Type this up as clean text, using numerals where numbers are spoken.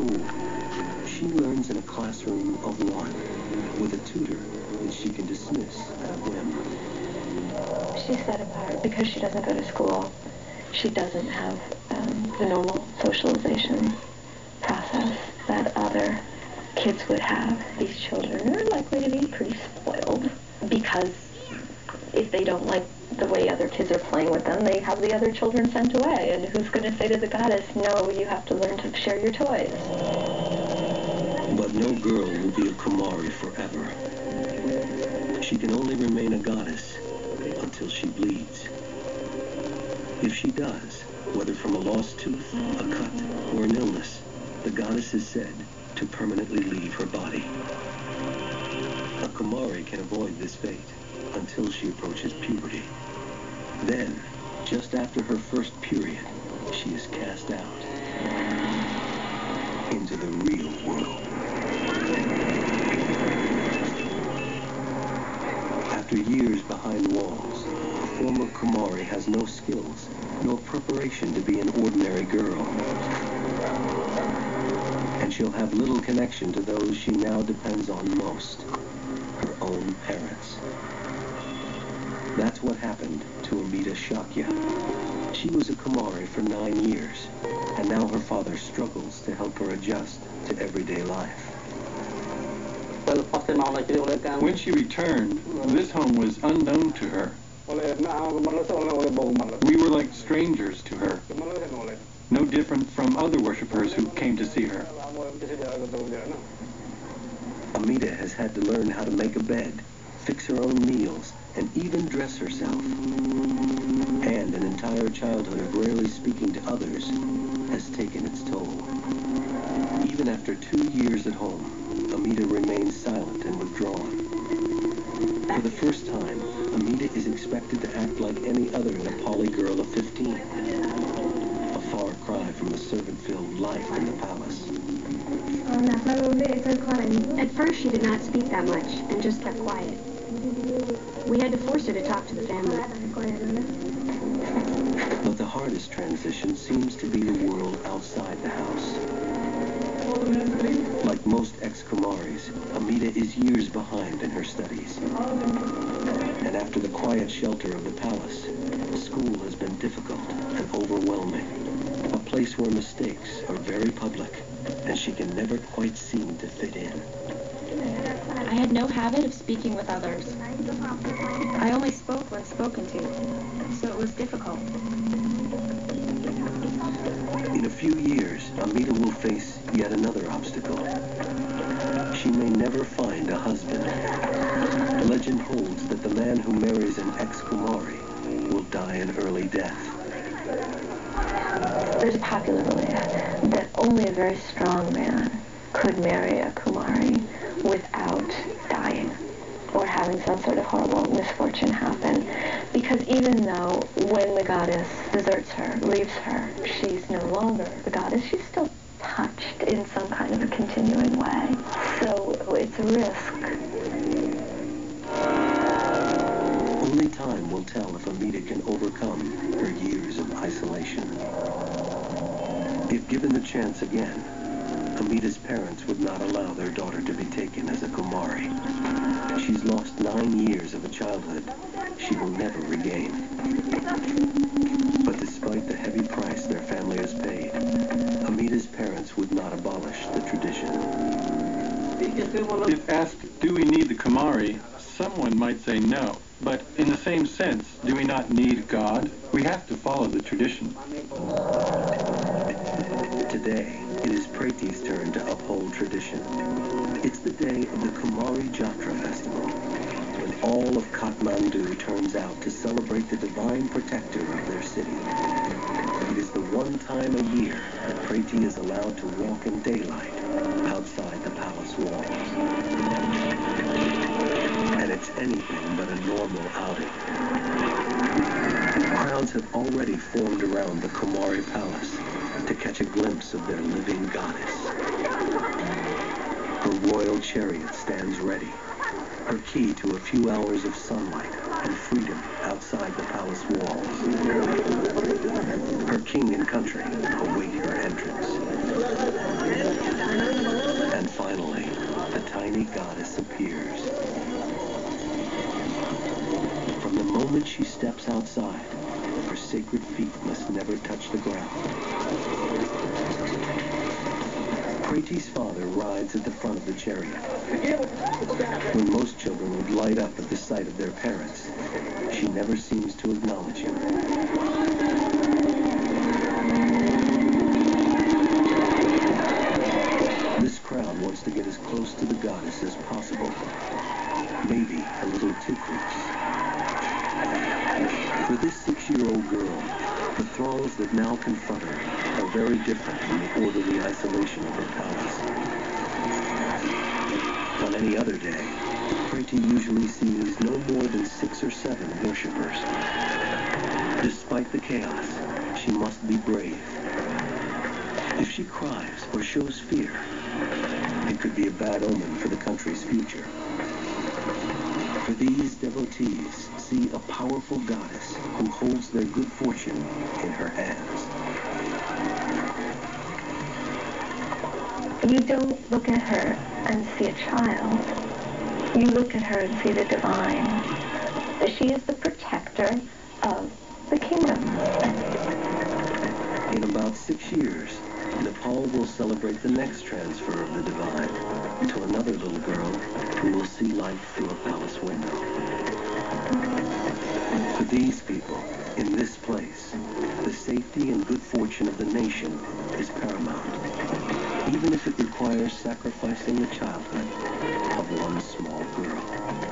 school. She learns in a classroom of one, with a tutor that she can dismiss at a whim. She's set apart because she doesn't go to school. She doesn't have the normal socialization process that other kids would have. These children are likely to be pretty spoiled because if they don't like the way other kids are playing with them, they have the other children sent away. And who's going to say to the goddess, no, you have to learn to share your toys? But no girl will be a Kumari forever. She can only remain a goddess until she bleeds. If she does, whether from a lost tooth, a cut, or an illness, the goddess is said to permanently leave her body. A Kumari can avoid this fate until she approaches puberty. Then, just after her first period, she is cast out into the real world. After years behind walls, a former Kumari has no skills, nor preparation to be an ordinary girl. And she'll have little connection to those she now depends on most, her own parents. That's what happened to Amita Shakya. She was a Kumari for 9 years, and now her father struggles to help her adjust to everyday life. When she returned, this home was unknown to her. We were like strangers to her, no different from other worshippers who came to see her. Amita has had to learn how to make a bed, fix her own meals, and even dress herself. And an entire childhood of rarely speaking to others has taken its toll. Even after 2 years at home, Amita remains silent and withdrawn. For the first time, Amita is expected to act like any other Nepali girl of 15. A far cry from the servant-filled life in the palace. At first she did not speak that much and just kept quiet. We had to force her to talk to the family. But the hardest transition seems to be the world outside the house. Like most ex-Kumaris, Amita is years behind in her studies. And after the quiet shelter of the palace, school has been difficult and overwhelming. A place where mistakes are very public, and she can never quite seem to fit in. I had no habit of speaking with others. I only spoke when spoken to, so it was difficult. In a few years, Amita will face yet another obstacle. She may never find a husband. Legend holds that the man who marries an ex-Kumari will die an early death. There's a popular belief that only a very strong man could marry a Kumari without dying or having some sort of horrible misfortune happen. Because even though when the goddess deserts her, leaves her, she's no longer the goddess, she's still touched in some kind of a continuing way. So it's a risk. Only time will tell if Amita can overcome her years of isolation. If given the chance again, Amita's parents would not allow their daughter to be taken as a Kumari. She's lost 9 years of a childhood she will never regain. But despite the heavy price their family has paid, Amita's parents would not abolish the tradition. If asked, do we need the Kumari, someone might say no. But in the same sense, do we not need God? We have to follow the tradition. Today, it is Preti's turn to uphold tradition. It's the day of the Kumari Jatra festival, when all of Kathmandu turns out to celebrate the divine protector of their city. It is the one time a year that Preti is allowed to walk in daylight outside the palace walls. And it's anything but a normal outing. Crowds have already formed around the Kumari Palace to catch a glimpse of their living goddess. Her royal chariot stands ready, her key to a few hours of sunlight and freedom outside the palace walls. Her king and country await her entrance. goddess appears. From the moment she steps outside, her sacred feet must never touch the ground. Preti's father rides at the front of the chariot. When most children would light up at the sight of their parents, she never seems to acknowledge him. This crowd wants to get as close to the goddess as possible. Maybe a little too close. For this 6-year-old girl, the throngs that now confront her are very different from the orderly isolation of her palace. On any other day, Preti usually sees no more than 6 or 7 worshippers. Despite the chaos, she must be brave. If she cries or shows fear, it could be a bad omen for the country's future. For these devotees see a powerful goddess who holds their good fortune in her hands. You don't look at her and see a child. You look at her and see the divine. She is the protector of the kingdom. In about 6 years, Nepal will celebrate the next transfer of the divine to another little girl who will see light through a palace window. For these people, in this place, the safety and good fortune of the nation is paramount, even if it requires sacrificing the childhood of one small girl.